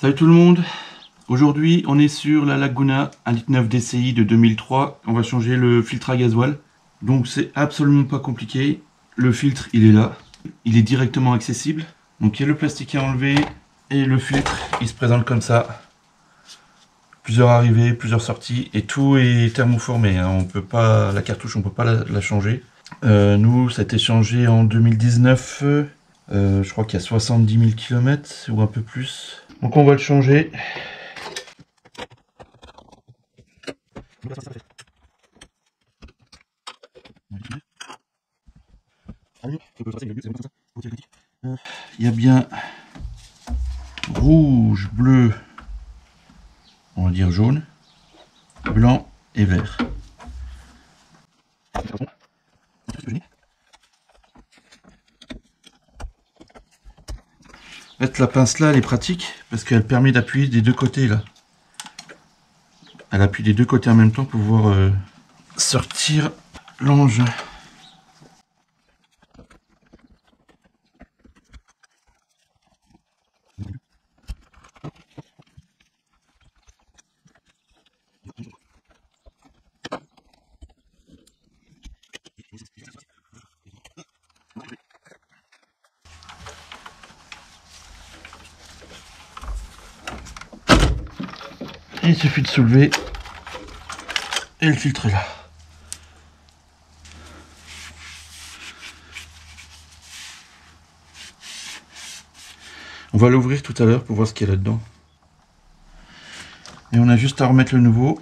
Salut tout le monde, aujourd'hui on est sur la Laguna 1,9 litre DCI de 2003. On va changer le filtre à gasoil. Donc c'est absolument pas compliqué. Le filtre il est là, il est directement accessible. Donc il y a le plastique à enlever et le filtre il se présente comme ça. Plusieurs arrivées, plusieurs sorties et tout est thermoformé. Hein. On peut pas, la cartouche on peut pas la changer. Nous ça a été changé en 2019. Je crois qu'il y a 70 000 km ou un peu plus. Donc on va le changer. Il y a bien rouge, bleu, on va dire jaune, blanc et vert. En fait, la pince là, elle est pratique parce qu'elle permet d'appuyer des deux côtés là. Elle appuie des deux côtés en même temps pour pouvoir sortir l'engin. Il suffit de soulever et le filtre est là. On va l'ouvrir tout à l'heure pour voir ce qu'il y a là-dedans. Et on a juste à remettre le nouveau.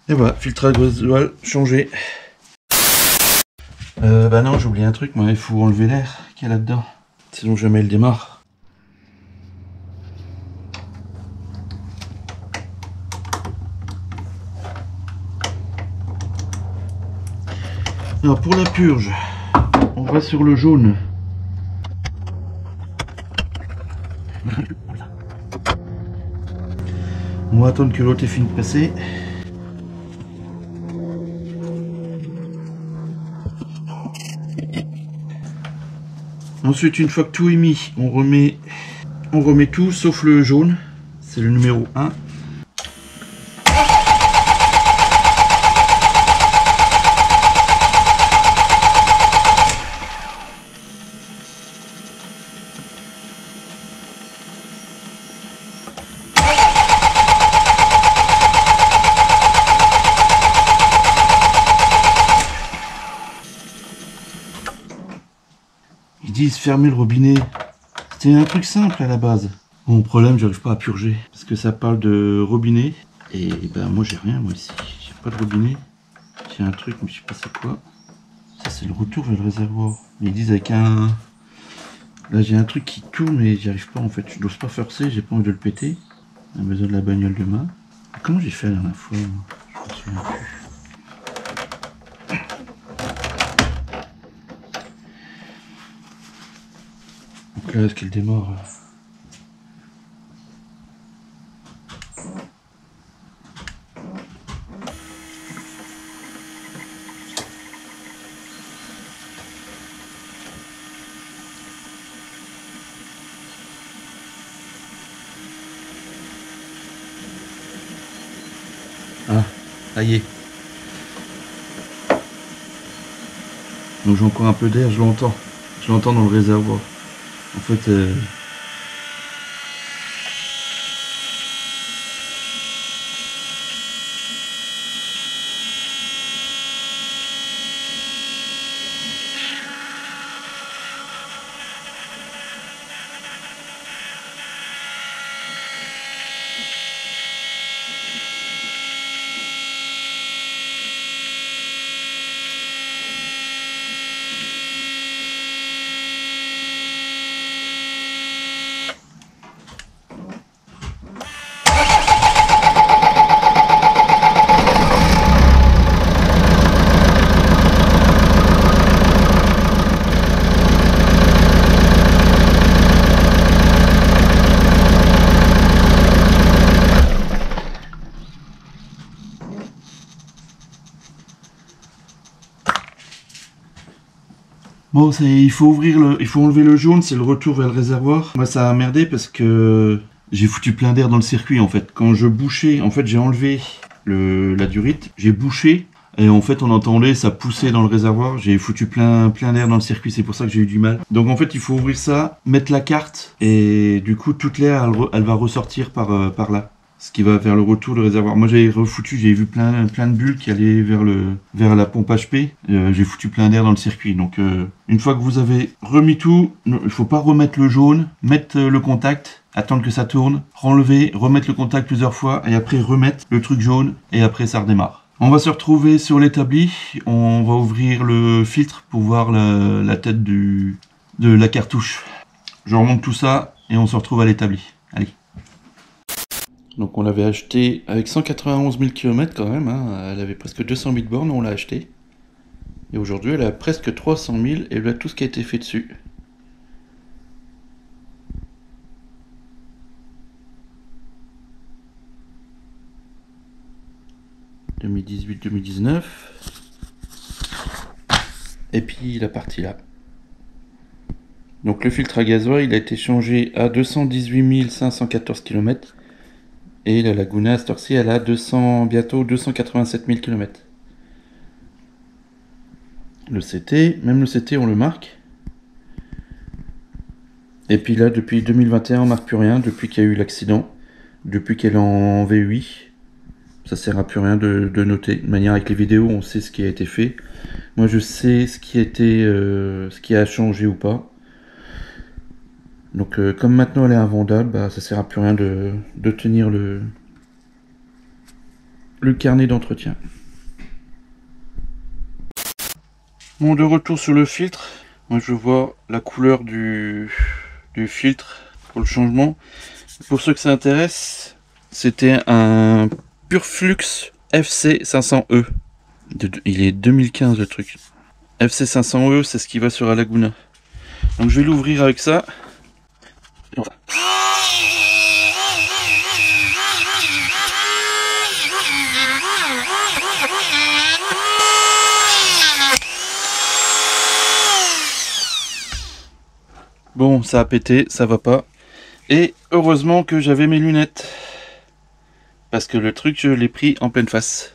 Et voilà, filtre à gasoil changé. Bah non, j'ai oublié un truc, moi il faut enlever l'air qu'il y a là-dedans. Sinon jamais il démarre. Alors pour la purge, on va sur le jaune. On va attendre que l'autre ait fini de passer. Ensuite, une fois que tout est mis, on remet tout sauf le jaune. C'est le numéro 1. Ils disent fermer le robinet. C'était un truc simple à la base. Mon problème, j'arrive pas à purger. Parce que ça parle de robinet. Et ben moi j'ai rien, moi ici. J'ai pas de robinet. J'ai un truc, mais je sais pas c'est quoi. Ça c'est le retour vers le réservoir. Ils disent avec un... Là j'ai un truc qui tourne mais j'y arrive pas en fait. Je n'ose pas forcer, j'ai pas envie de le péter. On a besoin de la bagnole demain. Comment j'ai fait la dernière fois? Je me souviens plus. Donc là, est-ce qu'elle démarre? Ah, ça y est. Donc j'ai encore un peu d'air, je l'entends. Je l'entends dans le réservoir. En fait, Bon, il faut enlever le jaune, c'est le retour vers le réservoir. Moi, ça a merdé parce que j'ai foutu plein d'air dans le circuit en fait. Quand je bouchais, en fait, j'ai enlevé la durite, j'ai bouché et en fait, on entendait ça pousser dans le réservoir. J'ai foutu plein d'air dans le circuit, c'est pour ça que j'ai eu du mal. Donc en fait, il faut ouvrir ça, mettre la carte et du coup, toute l'air, elle va ressortir par là. Ce qui va vers le retour du réservoir. Moi j'avais refoutu, j'ai vu plein de bulles qui allaient vers la pompe HP. J'ai foutu plein d'air dans le circuit. Donc une fois que vous avez remis tout, il ne faut pas remettre le jaune, mettre le contact, attendre que ça tourne, renlever, remettre le contact plusieurs fois et après remettre le truc jaune et après ça redémarre. On va se retrouver sur l'établi, on va ouvrir le filtre pour voir la tête de la cartouche. Je remonte tout ça et on se retrouve à l'établi. Allez. Donc on l'avait acheté avec 191 000 km quand même, hein. Elle avait presque 200 000 bornes, on l'a acheté. Et aujourd'hui elle a presque 300 000 et voilà tout ce qui a été fait dessus. « 2018-2019 » et puis la partie là. Donc le filtre à gasoil il a été changé à 218 514 km. Et la Laguna à cette heure-ci, elle a bientôt 287 000 km. Le CT, même le CT, on le marque. Et puis là, depuis 2021, on ne marque plus rien, depuis qu'il y a eu l'accident. Depuis qu'elle est en VUI. Ça ne sert à plus rien de noter. De manière avec les vidéos, on sait ce qui a été fait. Moi, je sais ce qui a changé ou pas. Donc comme maintenant elle est invendable, bah, ça sert à plus rien de tenir le carnet d'entretien. Bon, de retour sur le filtre, moi je vois la couleur du filtre pour le changement. Pour ceux que ça intéresse, c'était un Purflux FC500E. Il est 2015 le truc. FC500E, c'est ce qui va sur la Laguna. Donc je vais l'ouvrir avec ça. Bon, ça a pété, ça va pas. Et heureusement que j'avais mes lunettes. Parce que le truc, je l'ai pris en pleine face.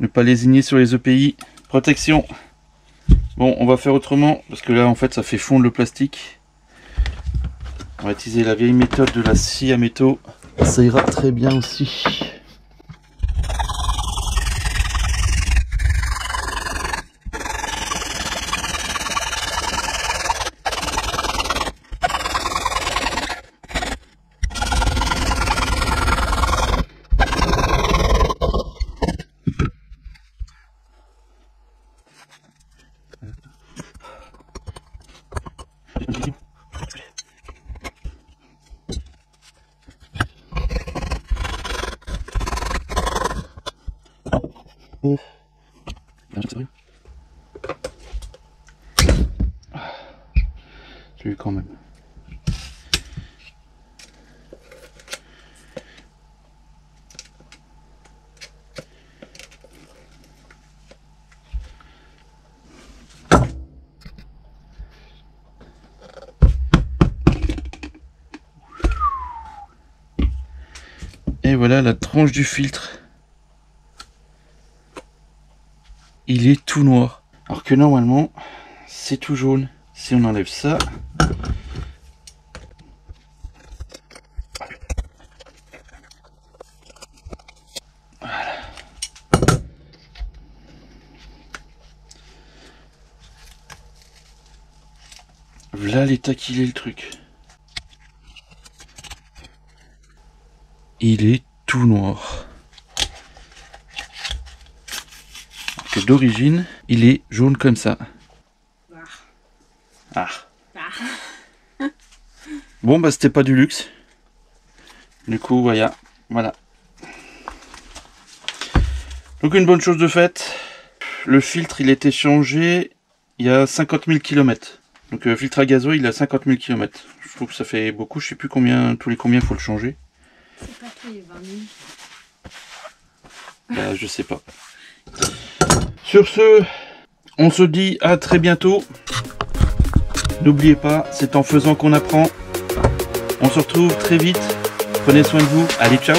Ne pas lésigner sur les EPI. Protection. Bon, on va faire autrement. Parce que là, en fait, ça fait fondre le plastique. On va utiliser la vieille méthode de la scie à métaux. Ça ira très bien aussi. J'ai eu quand même. Et voilà la tranche du filtre. Il est tout noir. Alors que normalement, c'est tout jaune. Si on enlève ça, voilà. Voilà l'état qu'il est le truc. Il est tout noir. Alors que d'origine, il est jaune comme ça. Ah. Bon bah c'était pas du luxe. Du coup voilà. Donc une bonne chose de faite. Le filtre il était changé il y a 50 000 km. Donc filtre à gazoil il a 50 000 km. Je trouve que ça fait beaucoup. Je sais plus combien, tous les combien faut le changer. C'est pas tous les 20 000. Bah, je sais pas. Sur ce, on se dit à très bientôt. N'oubliez pas, c'est en faisant qu'on apprend. On se retrouve très vite. Prenez soin de vous. Allez, ciao!